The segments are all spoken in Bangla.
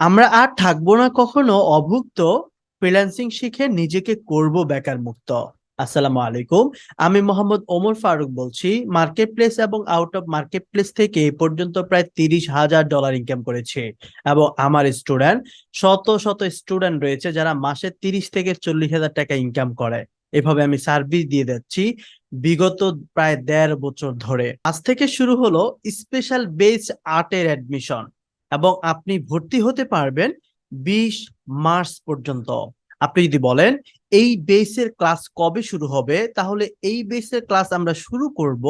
আমরা আর থাকবো না কখনো অভুক্ত, ফ্রিল্যান্সিং শিখে নিজেকে করব বেকার মুক্ত। আসসালামু আলাইকুম, আমি মোহাম্মদ ওমর ফারুক বলছি। মার্কেট প্লেস এবং আউট অফ মার্কেট প্লেস থেকে এ পর্যন্ত প্রায় $30,000 ইনকাম করেছে। এবং আমার স্টুডেন্ট, শত শত স্টুডেন্ট রয়েছে যারা মাসে 30 থেকে 40 হাজার টাকা ইনকাম করে। এভাবে আমি সার্ভিস দিয়ে যাচ্ছি বিগত প্রায় 1.5 বছর ধরে। আজ থেকে শুরু হলো স্পেশাল বেস আর্টের অ্যাডমিশন, এবং আপনি ভর্তি হতে পারবেন 20 মার্চ পর্যন্ত। আপনি যদি বলেন এই বেসের ক্লাস কবে শুরু হবে, তাহলে এই বেসের ক্লাস আমরা শুরু করব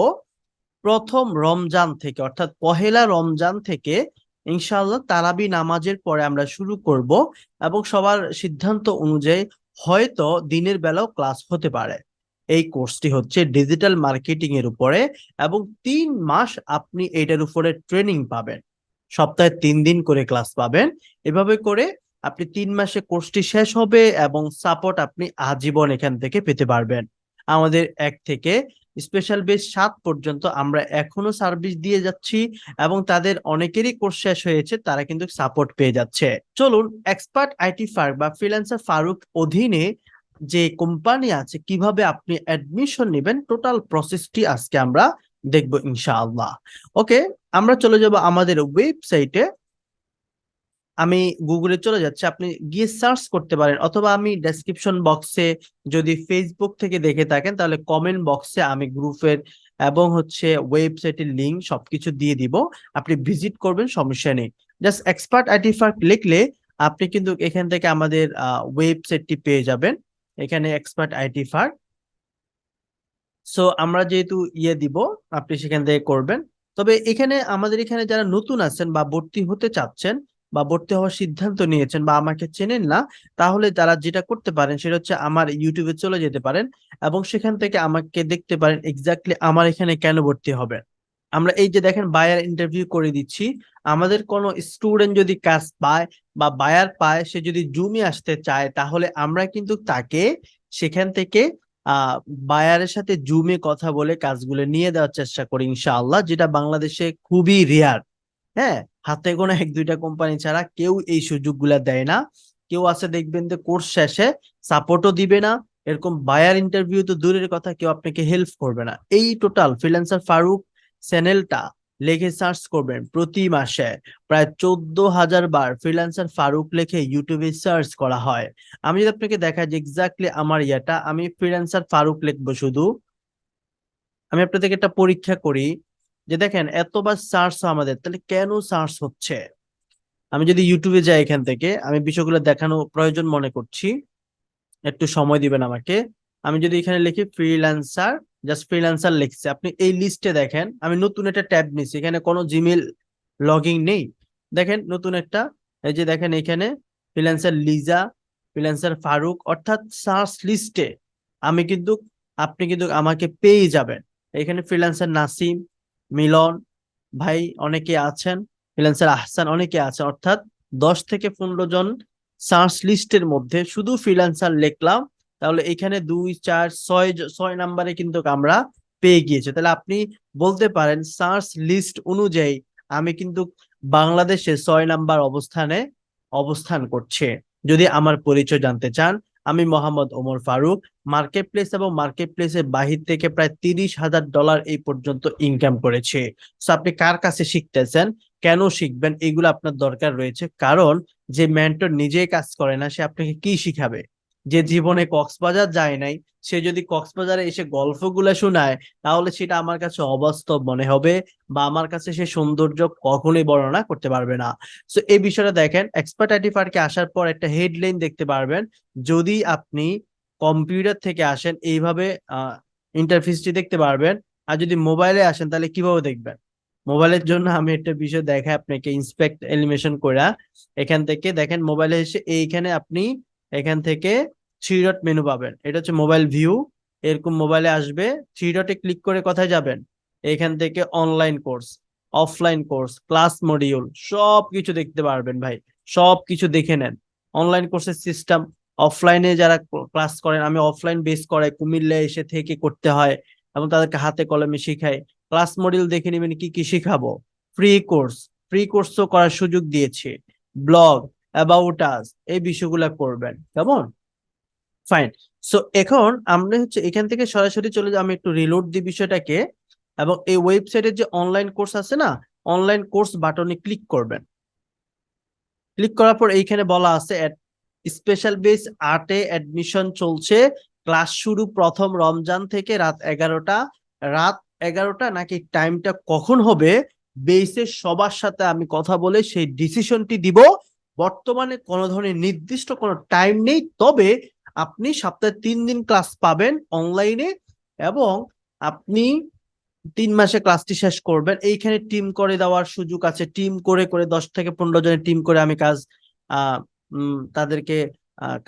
প্রথম রমজান থেকে, অর্থাৎ পহেলা রমজান থেকে। ইনশাআল্লাহ তারাবি নামাজের পরে আমরা শুরু করব, এবং সবার সিদ্ধান্ত অনুযায়ী হয়তো দিনের বেলাও ক্লাস হতে পারে। এই কোর্সটি হচ্ছে ডিজিটাল মার্কেটিং এর উপরে, এবং 3 মাস আপনি এটার উপরে ট্রেনিং পাবেন। সপ্তাহে 3 দিন করে ক্লাস পাবেন। এভাবে করে আপনি 3 মাসে কোর্সটি শেষ হবে, এবং সাপোর্ট আপনি আজীবন এখান থেকে পেতে পারবেন। আমাদের 1 থেকে স্পেশাল বেস 7 পর্যন্ত আমরা এখনো সার্ভিস দিয়ে যাচ্ছি, এবং তাদের অনেকেরই কোর্স শেষ হয়েছে, তারা কিন্তু সাপোর্ট পেয়ে যাচ্ছে। চলুন, এক্সপার্ট আইটি ফার্ম বা ফ্রিল্যান্সার ফারুক অধীনে যে কোম্পানি আছে, কিভাবে আপনি অ্যাডমিশন নেবেন, টোটাল প্রসেসটি আজকে আমরা দেখবো ইনশাআল্লাহ। ওকে, আমরা চলে যাব আমাদের ওয়েবসাইটে। আমি গুগলে চলে যাচ্ছি, আপনি গিয়ে সার্চ করতে পারেন, অথবা আমি ডেসক্রিপশন বক্সে, যদি ফেসবুক থেকে দেখে থাকেন তাহলে কমেন্ট বক্সে আমি গ্রুপের এবং হচ্ছে ওয়েবসাইটের লিংক সবকিছু দিয়ে দিব। আপনি ভিজিট করবেন, সমস্যা নেই। জাস্ট এক্সপার্ট আইটি ফার্ম লিখলে আপনি কিন্তু এখান থেকে আমাদের ওয়েবসাইটটি পেয়ে যাবেন। এখানে এক্সপার্ট আইটি ফার্ম। সো আমরা যেহেতু দিব, আপনি সেখান থেকে করবেন। তবে এখানে আমাদের এখানে যারা নতুন আছেন বা ভর্তি হতে চাচ্ছেন বা ভর্তি হওয়ার সিদ্ধান্ত নিয়েছেন বা আমাকে চেনেন না, তাহলে তারা যেটা করতে পারেন সেটা হচ্ছে আমার ইউটিউবে চলে যেতে পারেন, এবং সেখান থেকে আমাকে দেখতে পারেন এক্স্যাক্টলি আমার এখানে কেন ভর্তি হবে। আমরা এই যে দেখেন বায়ার ইন্টারভিউ করে দিচ্ছি। আমাদের কোনো স্টুডেন্ট যদি কাজ পায় বা বায়ার পায়, সে যদি জুমে আসতে চায়, তাহলে আমরা কিন্তু তাকে সেখান থেকে আহ বায়ারের সাথে জুমে কথা বলে কাজগুলো নিয়ে দেওয়ার চেষ্টা করি ইনশাআল্লাহ, যেটা বাংলাদেশে খুবই রেয়ার। হ্যাঁ, হাতে গোনা 1-2টা কোম্পানি ছাড়া কেউ এই সুযোগগুলা দেয় না। কেউ আছে দেখবেন যে কোর্স শেষে সাপোর্টও দিবে না, এরকম বায়ার ইন্টারভিউ তো দূরের কথা, কেউ আপনাকে হেল্প করবে না। এই টোটাল ফ্রিল্যান্সার ফারুক চ্যানেলটা লিখে সার্চ করবেন, প্রতি মাসে প্রায় 14,000 বার ফ্রিল্যান্সার ফারুক লিখে ইউটিউবে সার্চ করা হয়। আমি যদি আপনাকে দেখাই যে এক্স্যাক্টলি আমার ইয়েটা, আমি ফ্রিল্যান্সার ফারুক লিখবো শুধু। আমি আপনাদেরকে একটা পরীক্ষা করি, যে দেখেন এতবার সার্চ আমাদের, তাহলে কেন সার্চ হচ্ছে। আমি যদি ইউটিউবে যাই, এখান থেকে আমি বিষয়গুলো দেখানো প্রয়োজন মনে করছি, একটু সময় দিবেন আমাকে। আমি যদি এখানে লিখি ফ্রিল্যান্সার, জাস্ট ফ্রিল্যান্সার লিখছি, আপনি এই লিস্টে দেখেন আমি নতুন একটা ট্যাব নিছি, এখানে কোনো জিমেল লগইন নেই। দেখেন নতুন একটা, এই যে দেখেন এখানে ফ্রিল্যান্সার লিজা, ফ্রিল্যান্সার ফারুক, অর্থাৎ সার্চ লিস্টে আমি কিন্তু, আপনি কিন্তু আমাকে পেয়ে যাবেন। এখানে ফ্রিল্যান্সার নাসিম, মিলন ভাই অনেকে আছেন, ফ্রিল্যান্সার আহসান অনেকে আছেন, অর্থাৎ 10 থেকে 15 জন সার্চ লিস্টের মধ্যে শুধু ফ্রিল্যান্সার লিখলাম, তাহলে এখানে 2 4 6 নাম্বারে কিন্তু আমরা পেয়ে গিয়েছে। তাহলে আপনি বলতে পারেন সার্চ লিস্ট অনুযায়ী আমি কিন্তু বাংলাদেশে 6 নাম্বার অবস্থানে অবস্থান করছে। যদি আমার পরিচয় জানতে চান, আমি মোহাম্মদ ওমর ফারুক। মার্কেট প্লেস এবং মার্কেট প্লেসের বাহির থেকে প্রায় $30,000 এই পর্যন্ত ইনকাম করেছে। তো আপনি কার কাছে শিখতেছেন, কেন শিখবেন, এগুলো আপনার দরকার রয়েছে। কারণ যে মেন্টর নিজেই কাজ করে না, সে আপনাকে কি শিখাবে। যে জীবনে কক্সবাজার যায় নাই, সে যদি কক্সবাজারে এসে গল্পগুলা শোনায়, তাহলে সেটা আমার কাছে অবাস্তব মনে হবে, বা আমার কাছে সে সৌন্দর্য কখনোই বর্ণনা করতে পারবে না। সো এই বিষয়টা দেখেন, এক্সপার্ট আইটি ফার্মকে আসার পর একটা হেডলাইন দেখতে পারবেন। যদি আপনি কম্পিউটার থেকে আসেন, এইভাবে ইন্টারফেসটি দেখতে পারবেন। আর যদি মোবাইলে আসেন, তাহলে কিভাবে দেখবেন। মোবাইলের জন্য আমি একটা বিষয় দেখাই আপনাকে, ইন্সপেক্ট এলিমেশন করা। এখান থেকে দেখেন মোবাইলে এসে এইখানে আপনি এখান থেকে 3 ডট মেনু পাবেন, এটা হচ্ছে মোবাইল ভিউ। এরকম মোবাইলে আসবে, 3 ডটে ক্লিক করে কোথায় যাবেন, এখান থেকে online course, offline course, class module সব কিছু দেখতে পারবেন ভাই। সব কিছু দেখে নেন। অনলাইন কোর্সের সিস্টেম, অফলাইনে যারা ক্লাস করেন, আমি অফলাইন বেস করাই, কুমিল্লা এসে থেকে করতে হয়, এবং তাদেরকে হাতে কলমে শিখাই। ক্লাস মডিউল দেখে নেবেন কি কি শিখাবো। ফ্রি কোর্স, ফ্রি কোর্সও করার সুযোগ দিয়েছে। ব্লগ, অ্যাবাউট আস, এই বিষয়গুলো করবেন। কেমন? ফাইন। সো এখন আমরা হচ্ছে এখান থেকে সরাসরি চলে যাই, আমি একটু রিলোড দিই বিষয়টাকে, এবং এই ওয়েবসাইটের যে অনলাইন কোর্স আছে না, অনলাইন কোর্স বাটনে ক্লিক করবেন। ক্লিক করার পর এইখানে বলা আছে স্পেশাল বেস 8-এ অ্যাডমিশন চলছে, ক্লাস শুরু প্রথম রমজান থেকে রাত 11টা। রাত 11টা নাকি টাইমটা কখন হবে বেসের সবার সাথে আমি কথা বলে সেই ডিসিশনটি দিব। বর্তমানে কোনো ধরনের নির্দিষ্ট কোনো টাইম নেই, তবে আপনি সপ্তাহে 3 দিন ক্লাস পাবেন অনলাইনে, এবং আপনি 3 মাসে ক্লাসটি শেষ করবেন। এইখানে টিম করে দেওয়ার সুযোগ আছে, টিম করে করে 10 থেকে 15 জনের টিম করে আমি কাজ তাদেরকে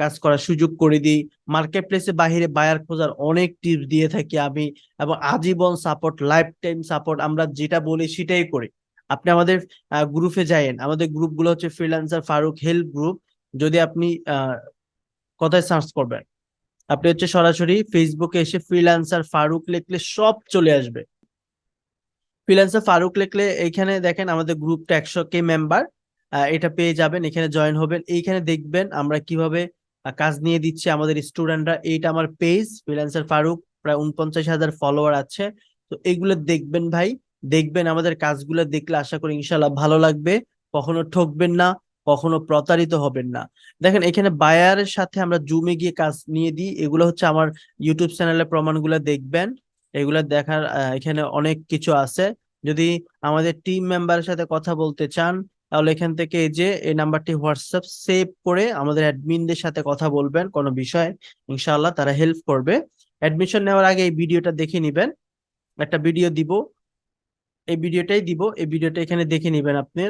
কাজ করার সুযোগ করে দিই। মার্কেট প্লেসে বাহিরে বায়ার খোঁজার অনেক টিপস দিয়ে থাকি আমি, এবং আজীবন সাপোর্ট, লাইফ টাইম সাপোর্ট, আমরা যেটা বলি সেটাই করি। আপনি আমাদের গ্রুপে যায়েন, আমাদের গ্রুপগুলো হচ্ছে ফ্রিল্যান্সার ফারুক হেল্প গ্রুপ। যদি আপনি কোথায় সার্চ করবেন, আপনি হচ্ছে সরাসরি ফেসবুকে এসে ফ্রিল্যান্সার ফারুক লিখলে সব চলে আসবে। ফ্রিল্যান্সার ফারুক লিখলে এইখানে দেখেন আমাদের গ্রুপটা 100K মেম্বার, এটা পেয়ে যাবেন, এখানে জয়েন হবেন। এইখানে দেখবেন আমরা কিভাবে কাজ নিয়ে দিচ্ছি আমাদের স্টুডেন্টরা। এইটা আমার পেজ ফ্রিল্যান্সার ফারুক, প্রায় 49,000 ফলোয়ার আছে। তো এইগুলো দেখবেন ভাই, দেখবেন আমাদের কাজগুলো দেখলে আশা করি ইনশাল্লাহ ভালো লাগবে। কখনো ঠকবেন না, কখনো প্রতারিত হবেন না। দেখেন এখানে বায়ারের সাথে আমরা জুমে গিয়ে কাজ নিয়ে দিই, এগুলো হচ্ছে আমার ইউটিউব চ্যানেলে প্রমাণগুলো দেখবেন। এগুলা দেখার এখানে অনেক কিছু আছে। যদি আমাদের টিম মেম্বারের সাথে কথা বলতে চান, তাহলে এখান থেকে এই যে এই নাম্বারটি হোয়াটসঅ্যাপ সেভ করে আমাদের অ্যাডমিনদের সাথে কথা বলবেন কোনো বিষয়, ইনশাআল্লাহ তারা হেল্প করবে। অ্যাডমিশন নেওয়ার আগে এই ভিডিওটা দেখে নিবেন, একটা ভিডিও দিব, এই ভিডিওটাই দিব, এই ভিডিওটা এখানে দেখে নিবেন আপনি।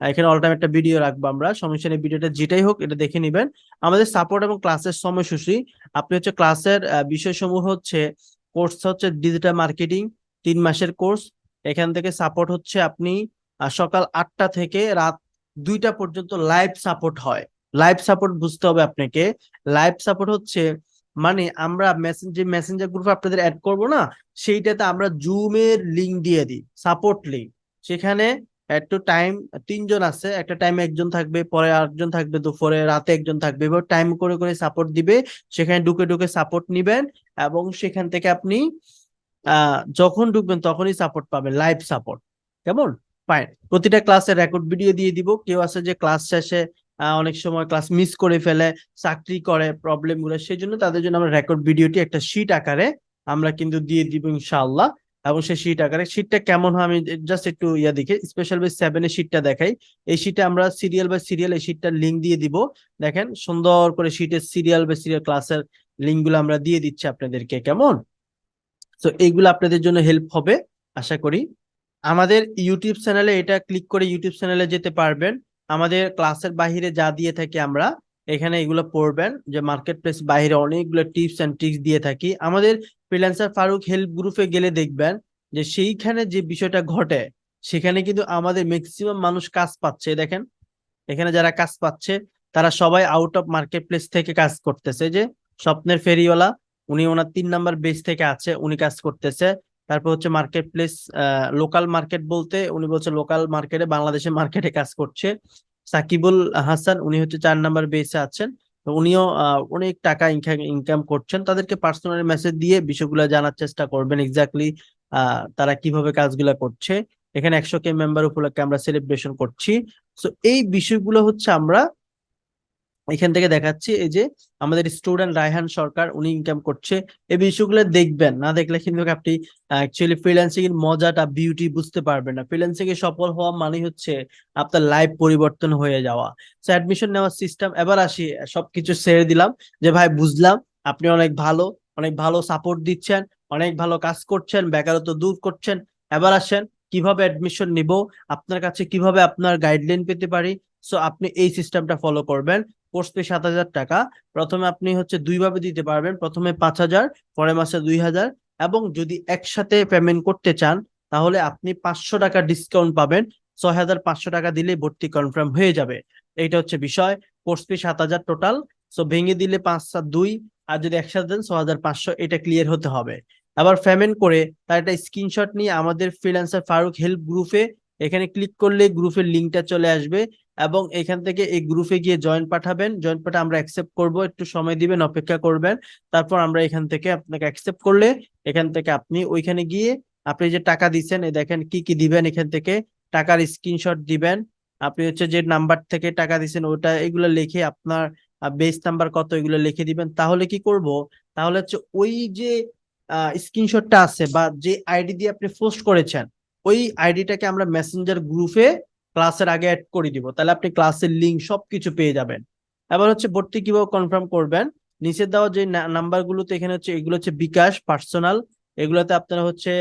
এখানে অল টাইম একটা ভিডিও রাখবো আমরা, সমস্যা নেই, ভিডিওটা যেটাই হোক এটা দেখে নিবেন। আমাদের সাপোর্ট এবং ক্লাসের সময়সূচি, আপনি হচ্ছে ক্লাসের বিষয়সমূহ হচ্ছে, কোর্স হচ্ছে ডিজিটাল মার্কেটিং, 3 মাসের কোর্স। এখান থেকে সাপোর্ট হচ্ছে আপনি সকাল 8টা থেকে রাত 2টা পর্যন্ত লাইভ সাপোর্ট হয়। লাইভ সাপোর্ট বুঝতে হবে আপনাকে। লাইভ সাপোর্ট হচ্ছে মানে আমরা মেসেঞ্জার গ্রুপে আপনাদের অ্যাড করব না, সেইটাতে আমরা জুমের লিংক দিয়ে দিই, সাপোর্ট লিংক। সেখানে একটু টাইম, 3 জন আছে, একটা টাইমে একজন থাকবে, পরে আরেকজন থাকবে, দুপুরে রাতে একজন থাকবে, এবার টাইম করে করে সাপোর্ট দিবে। সেখানে ঢুকে ঢুকে সাপোর্ট নিবেন, এবং সেখান থেকে আপনি যখন ঢুকবেন তখনই সাপোর্ট পাবেন, লাইভ সাপোর্ট। কেমন? ফাইন। প্রতিটা ক্লাসের রেকর্ড ভিডিও দিয়ে দিব। কেউ আছে যে ক্লাস শেষে অনেক সময় ক্লাস মিস করে ফেলে, চাকরি করে প্রবলেম গুলো, সেই জন্য তাদের জন্য আমরা রেকর্ড ভিডিওটি একটা শিট আকারে আমরা কিন্তু দিয়ে দিব ইনশাআল্লাহ। এবং সেই শিট আকারে, শিটটা কেমন হয় আমি জাস্ট একটু দেখি, স্পেশাল বেস 7-এর শিটটা দেখাই। এই শিটে আমরা সিরিয়াল বাই সিরিয়াল এই শিটটার লিঙ্ক দিয়ে দিব। দেখেন সুন্দর করে শিটের সিরিয়াল বাই সিরিয়াল ক্লাসের লিঙ্ক গুলো আমরা দিয়ে দিচ্ছি আপনাদেরকে। কেমন? তো এইগুলো আপনাদের জন্য হেল্প হবে আশা করি। আমাদের ইউটিউব চ্যানেলে এটা ক্লিক করে ইউটিউব চ্যানেলে যেতে পারবেন। আমাদের ক্লাসের বাইরে যা দিয়ে থাকি আমরা, এখানে এগুলো পড়বেন, যে মার্কেট প্লেস বাইরে অনেকগুলো টিপস এন্ড ট্রিক্স দিয়ে থাকি। আমাদের ফ্রিল্যান্সার ফারুক হেল্প গ্রুপে গেলে দেখবেন যে সেইখানে যে বিষয়টা ঘটে, সেখানে কিন্তু আমাদের ম্যাক্সিমাম মানুষ কাজ পাচ্ছে। দেখেন এখানে যারা কাজ পাচ্ছে তারা সবাই আউট অফ মার্কেট প্লেস থেকে কাজ করতেছে। যে স্বপ্নের ফেরিওয়ালা, উনি ওনার 3 নাম্বার বেস থেকে আছে, উনি কাজ করতেছে। তারপর হচ্ছে মার্কেট প্লেস, লোকাল মার্কেট বলতে উনি বলছে লোকাল মার্কেটে, বাংলাদেশের মার্কেটে কাজ করছে। সাকিবুল হাসান, উনি হচ্ছে 4 নাম্বার বেসে আছেন। তো উনিও অনেক টাকা ইনকাম করছেন। তাদেরকে পার্সোনালি মেসেজ দিয়ে বিষয়গুলো জানার চেষ্টা করবেন, এক্স্যাক্টলি তারা কিভাবে কাজগুলো করছে। এখানে 100K মেম্বার উপলক্ষে আমরা সেলিব্রেশন করছি। তো এই বিষয়গুলো হচ্ছে আমরা এখান থেকে দেখাচ্ছি। এই যে আমাদের স্টুডেন্ট রায়হান সরকার, উনি ইনকাম করছে। এই বিষয়গুলো দেখবেন, না দেখলে কিন্তু আপনি অ্যাকচুয়ালি ফ্রিল্যান্সিং এর মজাটা, বিউটি বুঝতে পারবেন না। ফ্রিল্যান্সিং এ সফল হওয়া মানে হচ্ছে আপনার লাইফ পরিবর্তন হয়ে যাওয়া। তো অ্যাডমিশন নেওয়ার সিস্টেম, এবার আসি, সবকিছু ছেড়ে দিলাম যে ভাই বুঝলাম আপনি অনেক ভালো, অনেক ভালো সাপোর্ট দিচ্ছেন, অনেক ভালো কাজ করছেন, বেকারত্ব দূর করছেন। এবার আসেন কিভাবে অ্যাডমিশন নিব, আপনার কাছে কিভাবে আপনার গাইডলাইন পেতে পারি। সো আপনি এই সিস্টেমটা ফলো করবেন। কোর্স ফি 7,000 টাকা। প্রথমে আপনি হচ্ছে 2 ভাবে দিতে পারবেন, প্রথমে 5,000, পরের মাসে 2,000। এবং যদি একসাথে পেমেন্ট করতে চান তাহলে আপনি 500 টাকা ডিসকাউন্ট পাবেন। 6,500 টাকা দিলে ভর্তি কনফার্ম হয়ে যাবে। এইটা হচ্ছে বিষয়। Course fee 7,000 total. সো ভেঙে দিলে 5 আর 2, আর যদি একসাথে দেন 6,500, এটা ক্লিয়ার হতে হবে। আবার পেমেন্ট করে তার একটা স্ক্রিনশট নিয়ে আমাদের ফ্রিল্যান্সার ফারুক হেল্প গ্রুপে এখানে ক্লিক করলে গ্রুপের লিঙ্কটা চলে আসবে। এবং এখান থেকে এই গ্রুপে গিয়ে জয়েন পাঠাবেন, জয়েন পাঠা আমরা অ্যাকসেপ্ট করব, একটু সময় দিবেন, অপেক্ষা করবেন। তারপর আমরা এখান থেকে আপনাকে অ্যাকসেপ্ট করলে এখান থেকে আপনি ওইখানে গিয়ে আপনি যে টাকা দিচ্ছেন এই দেখেন কি কি দিবেন, এখান থেকে টাকার স্ক্রিনশট দিবেন। আপনি হচ্ছে যে নাম্বার থেকে টাকা দিচ্ছেন ওটা এগুলো লিখে আপনার বেস নাম্বার কত এগুলো লিখে দিবেন। তাহলে কি করব, তাহলে হচ্ছে ওই যে স্ক্রিনশটটা আছে বা যে আইডি দিয়ে আপনি পোস্ট করেছেন ওই আইডিটাকে আমরা মেসেঞ্জার গ্রুপে ক্লাসের আগে অ্যাড করে দিব, তাহলে আপনি ক্লাসের লিঙ্ক সবকিছু পেয়ে যাবেন। এবার হচ্ছে ভর্তি কিভাবে কনফার্ম করবেন, নিচে দেওয়া যে নাম্বার গুলোতে এখানে হচ্ছে এগুলো হচ্ছে বিকাশ পার্সোনাল, এগুলোতে আপনারা হচ্ছে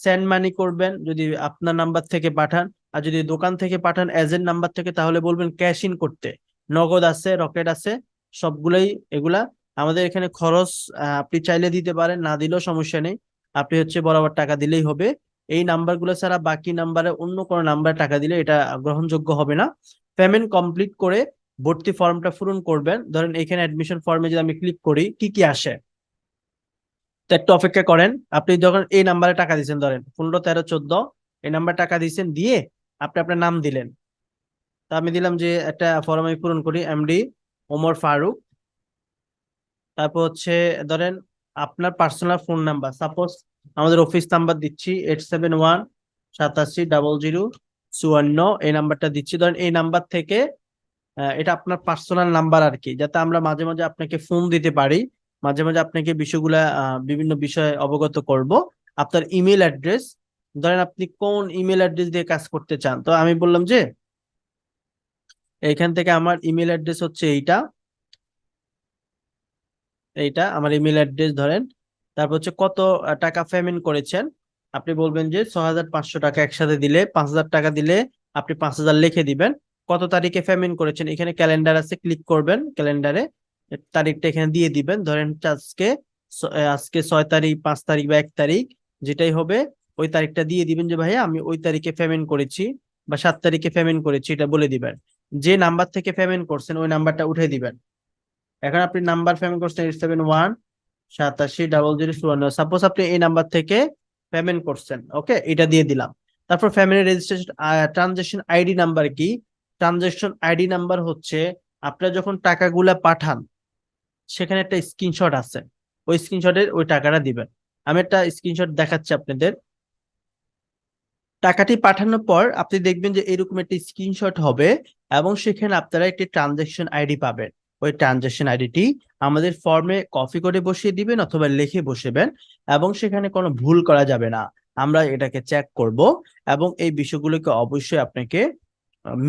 সেন্ড মানি করবেন যদি আপনার নাম্বার থেকে পাঠান, আর যদি দোকান থেকে পাঠান এজেন্ট নাম্বার থেকে তাহলে বলবেন ক্যাশ ইন করতে। নগদ আছে, রকেট আছে, সবগুলোই এগুলা আমাদের এখানে খরচ আপনি চাইলে দিতে পারেন, না দিলেও সমস্যা নেই, আপনি হচ্ছে বরাবর টাকা দিলেই হবে। এই নাম্বারগুলো ছাড়া বাকি নাম্বারে অন্য কোনো নাম্বারে টাকা দিলে এটা গ্রহণযোগ্য হবে না। পেমেন্ট কমপ্লিট করে ভর্তি ফর্মটা পূরণ করবেন। ধরেন এখানে অ্যাডমিশন ফর্মে যদি আমি ক্লিক করি কি কি আসে, তো একটু অপেক্ষা করেন। আপনি যখন এই নাম্বারে টাকা দিচ্ছেন, ধরেন 15 13 14 এই নাম্বার টাকা দিচ্ছেন, দিয়ে আপনি আপনার নাম দিলেন। তা আমি দিলাম যে একটা ফর্ম আমি পূরণ করি, এমডি ওমর ফারুক। তারপর হচ্ছে ধরেন আপনার পার্সোনাল ফোন নাম্বার, সাপোজ আমাদের অফিস নাম্বার দিচ্ছি 8717800054, এই নাম্বারটা দিচ্ছি। ধরেন এই নাম্বার থেকে এটা আপনার পার্সোনাল নাম্বার আর কি, যাতে আমরা মাঝে মাঝে আপনাকে ফোন দিতে পারি, মাঝে মাঝে আপনাকে বিষয়গুলা বিভিন্ন বিষয়ে অবগত করব। আপনার ইমেল অ্যাড্রেস, ধরেন আপনি কোন ইমেল অ্যাড্রেস দিয়ে কাজ করতে চান, তো আমি বললাম যে এইখান থেকে আমার ইমেল অ্যাড্রেস হচ্ছে এইটা, এইটা আমার ইমেল অ্যাড্রেস ধরেন। তারপর হচ্ছে কত টাকা পেমেন্ট করেছেন, আপনি বলবেন যে 6500 টাকা একসাথে দিলে, 5000 টাকা দিলে আপনি 5000 লিখে দিবেন। কত তারিখে পেমেন্ট করেছেন, এখানে ক্যালেন্ডার আছে, ক্লিক করবেন ক্যালেন্ডারে, তারিখটা এখানে দিয়ে দিবেন। ধরেন হচ্ছে আজকে 6 তারিখ, 5 তারিখ বা 1 তারিখ, যেটাই হবে ওই তারিখটা দিয়ে দিবেন যে ভাইয়া আমি ওই তারিখে পেমেন্ট করেছি বা 7 তারিখে পেমেন্ট করেছি, এটা বলে দিবেন। যে নাম্বার থেকে পেমেন্ট করছেন ওই নাম্বারটা উঠে দিবেন। এখন আপনি নাম্বার পেমেন্ট করছেন 8717800054, সাপোজ আপনি এই নাম্বার থেকে পেমেন্ট করছেন, ওকে এটা দিয়ে দিলাম। তারপর family registration transaction ID number কি, ট্রানজাকশন আইডি নাম্বার হচ্ছে আপনারা যখন টাকাগুলা পাঠান সেখানে একটা স্ক্রিনশট আছে, ওই স্ক্রিনশটের ওই টাকাটা দিবেন। আমি একটা স্ক্রিনশট দেখাচ্ছি আপনাদের। টাকাটি পাঠানোর পর আপনি দেখবেন যে এরকম একটি স্ক্রিনশট হবে এবং সেখানে আপনারা একটি ট্রানজাকশন আইডি পাবেন। ওই ট্রানজাকশন আইডিটি আমাদের ফর্মে কপি করে বসিয়ে দিবেন অথবা লিখে বসেবেন, এবং সেখানে কোনো ভুল করা যাবে না, আমরা এটাকে চেক করব। এবং এই বিষয়গুলোকে অবশ্যই আপনাকে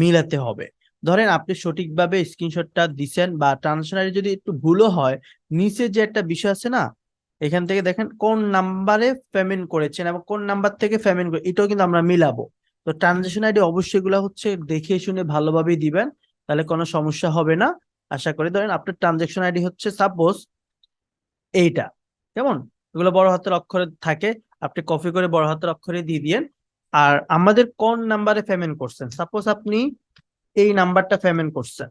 মিলাতে হবে। ধরেন আপনি সঠিকভাবে স্ক্রিনশটটা দিছেন বা ট্রানজাকশন আইডি যদি একটু ভুলও হয়, নিচে যে একটা বিষয় আছে না, এখান থেকে দেখেন কোন নাম্বারে পেমেন্ট করেছেন এবং কোন নাম্বার থেকে পেমেন্ট করে, এটাও কিন্তু আমরা মিলাবো। তো ট্রানজাকশন আইডি অবশ্যই এগুলো হচ্ছে দেখে শুনে ভালোভাবে দিবেন, তাহলে কোনো সমস্যা হবে না আশা করি। ধরেন আপনার ট্রানজাকশন আইডি হচ্ছে সাপোজ এইটা, কেমন, এগুলো বড় হাতের অক্ষরে থাকে, আপনি কপি করে বড় হাতের অক্ষরে দিয়ে দিয়েন। আর আমাদের কোন নাম্বারে পেমেন্ট করছেন, সাপোজ আপনি এই নাম্বারটা পেমেন্ট করছেন,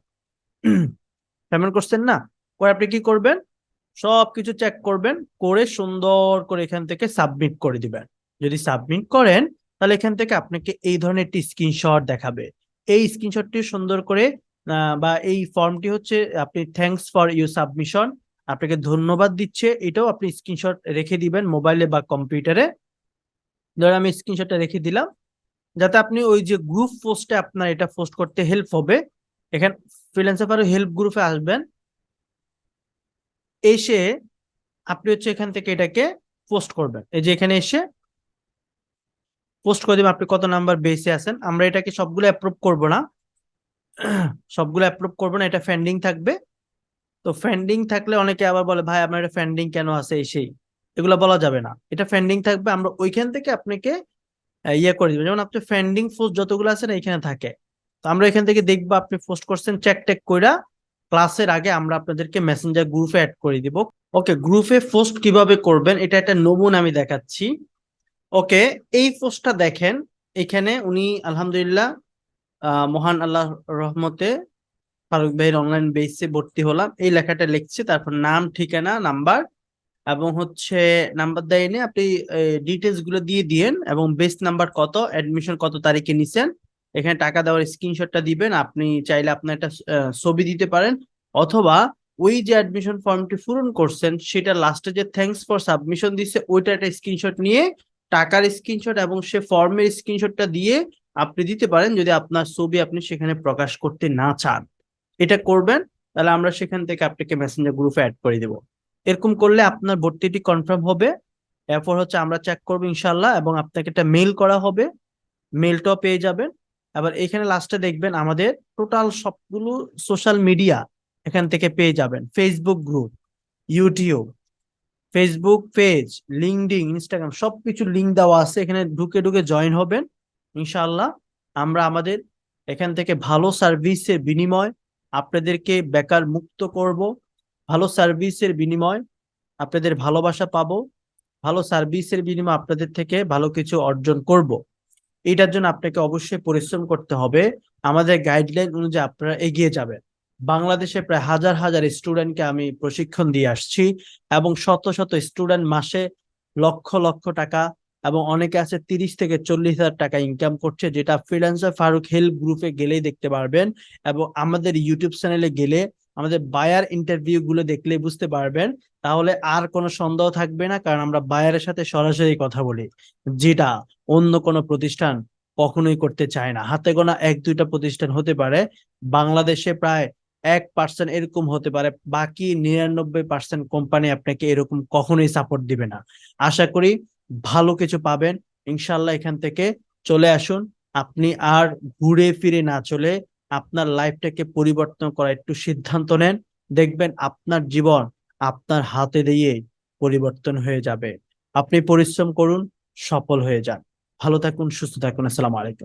পেমেন্ট করছেন না, পরে আপনি কি করবেন, সবকিছু চেক করবেন, করে সুন্দর করে এখান থেকে সাবমিট করে দিবেন। যদি সাবমিট করেন তাহলে এখান থেকে আপনাকে এই ধরনের একটি স্ক্রিনশট দেখাবে। এই স্ক্রিনশটটি সুন্দর করে বা এই ফর্মটি হচ্ছে আপনি থ্যাঙ্কস ফর ইউর সাবমিশন, আপনাকে ধন্যবাদ দিচ্ছে, এটাও আপনি স্ক্রিনশট রেখে দিবেন মোবাইলে বা কম্পিউটারে। ধর আমি স্ক্রিনশটটা রেখে দিলাম, যাতে আপনি ওই যে গ্রুপ পোস্টে আপনার এটা পোস্ট করতে হেল্প হবে। এখানে ফ্রিল্যান্সার ফারুক হেল্প গ্রুপে আসবেন, এসে আপনি হচ্ছে এখান থেকে এটাকে পোস্ট করবেন। এই যে এখানে এসে পোস্ট করে দিবেন আপনি কত নাম্বার বেসে আছেন। আমরা এটাকে সবগুলো অ্যাপ্রুভ করব না, সবগুলো অ্যাপ্রুভ করব না, এটা পেন্ডিং থাকবে। তো পেন্ডিং থাকলে অনেকে আবার বলে ভাই আপনার এটা পেন্ডিং কেন আছে এই সেই, এগুলো বলা যাবে না, এটা পেন্ডিং থাকবে। আমরা ওইখান থেকে আপনাকে ইয়ে করে দিবেন, যেমন আপনি পেন্ডিং পোস্ট যতগুলো আছে না এখানে থাকে, তো আমরা এখান থেকে দেখবো আপনি পোস্ট করছেন, চেক টেক কইরা ক্লাসের আগে আমরা আপনাদেরকে মেসেঞ্জার গ্রুপে অ্যাড করে দিব। ওকে, গ্রুপে পোস্ট কিভাবে করবেন এটা একটা নমুনা আমি দেখাচ্ছি। ওকে, এই পোস্টটা দেখেন, এখানে উনি আলহামদুলিল্লাহ মহান আল্লাহ রহমতে ফারুক ভাইয়ের অনলাইন বেসে ভর্তি হলাম, এই লেখাটা লিখছে, তারপর নাম ঠিকানা নাম্বার এবং হচ্ছে নাম্বার দেয় এনে আপনি ডিটেলস গুলো দিয়ে দিয়েন এবং বেস নাম্বার কত, অ্যাডমিশন কত তারিখে নিছেন, এখানে টাকা দেওয়ার স্ক্রিনশটটা দিবেন। আপনি চাইলে আপনার একটা ছবি দিতে পারেন, অথবা ওই যে অ্যাডমিশন ফর্মটি পূরণ করছেন সেটা লাস্টে যে থ্যাঙ্কস ফর সাবমিশন দিচ্ছে ওইটা একটা স্ক্রিনশট নিয়ে, টাকার স্ক্রিনশট এবং সে ফর্মের স্ক্রিনশটটা দিয়ে আপনি দিতে পারেন, যদি আপনার ছবি আপনি সেখানে প্রকাশ করতে না চান। এটা করবেন, তাহলে আমরা সেখান থেকে আপনাকে মেসেঞ্জার গ্রুপে অ্যাড করে দেব। এরকম করলে আপনার ভর্তিটি কনফার্ম হবে। এরপর হচ্ছে আমরা চেক করবো ইনশাল্লাহ, এবং আপনাকে একটা মেল করা হবে, মেলটাও পেয়ে যাবেন। আবার এখানে লাস্টে দেখবেন আমাদের টোটাল সবগুলো সোশ্যাল মিডিয়া এখান থেকে পেয়ে যাবেন। Facebook group, YouTube, Facebook page, LinkedIn, Instagram সবকিছু লিঙ্ক দেওয়া আছে, এখানে ঢুকে ঢুকে জয়েন হবেন ইনশাআল্লাহ। আমরা আমাদের এখান থেকে ভালো সার্ভিসের বিনিময় আপনাদেরকে বেকার মুক্ত করব, ভালো সার্ভিসের বিনিময় আপনাদের ভালোবাসা পাবো, ভালো সার্ভিসের বিনিময়ে আপনাদের থেকে ভালো কিছু অর্জন করব। এটার জন্য আপনাকে অবশ্যই পরিশ্রম করতে হবে। আমাদের গাইডলাইন অনুযায়ী আপনারা এগিয়ে যাবেন। বাংলাদেশে প্রায় হাজার হাজার স্টুডেন্টকে আমি প্রশিক্ষণ দিয়ে আসছি, এবং শত শত স্টুডেন্ট মাসে লক্ষ লক্ষ টাকা, এবং অনেকে আছে 30 থেকে 40 হাজার টাকা ইনকাম করছে, যেটা ফ্রিল্যান্সার ফারুক হেল্প গ্রুপে গেলেই দেখতে পারবেন, এবং আমাদের ইউটিউব চ্যানেলে গেলে আমাদের বায়ার ইন্টারভিউ গুলো দেখলে বুঝতে পারবেন। তাহলে আর কোনো সন্দেহ থাকবে না, কারণ আমরা বায়ারের সাথে সরাসরি কথা বলি, যেটা অন্য কোনো প্রতিষ্ঠান কখনোই করতে চায় না। হাতে গোনা 1-2টা প্রতিষ্ঠান হতে পারে, বাংলাদেশে প্রায় 1% এরকম হতে পারে, বাকি 99% কোম্পানি আপনাকে এরকম কখনোই সাপোর্ট দিবে না। আশা করি ভালো কিছু পাবেন ইনশাল্লাহ। এখান থেকে চলে আসুন, আপনি আর ঘুরে ফিরে না চলে আপনার লাইফটাকে পরিবর্তন করার একটু সিদ্ধান্ত নেন, দেখবেন আপনার জীবন আপনার হাতে দিয়ে পরিবর্তন হয়ে যাবে। আপনি পরিশ্রম করুন, সফল হয়ে যান। ভালো থাকুন, সুস্থ থাকুন। আসসালামু আলাইকুম।